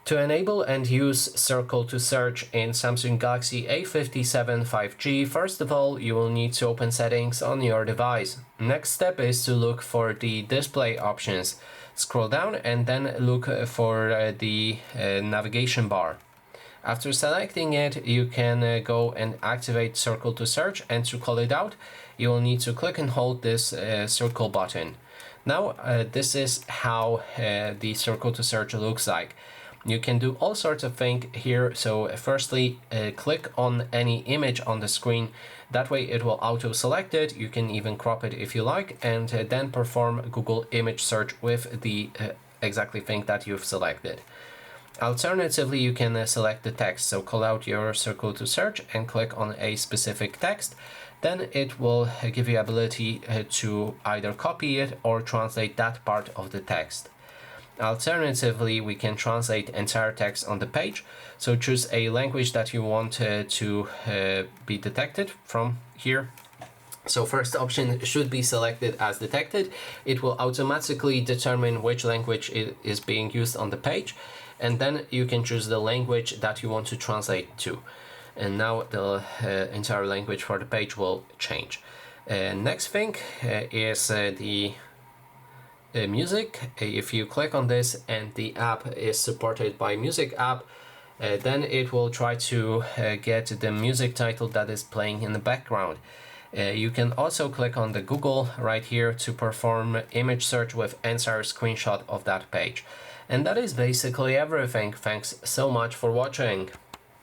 To enable and use Circle to Search in Samsung Galaxy A57 5G, first of all, you will need to open Settings on your device. Next step is to look for the display options. Scroll down and then look for the navigation bar. After selecting it, you can go and activate Circle to Search, and to call it out, you will need to click and hold this circle button. Now, this is how the Circle to Search looks like. You can do all sorts of things here. So firstly, click on any image on the screen. That way it will auto select it. You can even crop it if you like, and then perform Google image search with the exactly thing that you've selected. Alternatively, you can select the text. So call out your Circle to Search and click on a specific text. Then it will give you ability to either copy it or translate that part of the text. Alternatively, we can translate entire text on the page. So choose a language that you want to be detected from here. So first option should be selected as detected. It will automatically determine which language is being used on the page, and then you can choose the language that you want to translate to. And now the entire language for the page will change. Next thing is the music. If you click on this and the app is supported by music app, then it will try to get the music title that is playing in the background. You can also click on the Google right here to perform image search with entire screenshot of that page. And that is basically everything. Thanks so much for watching.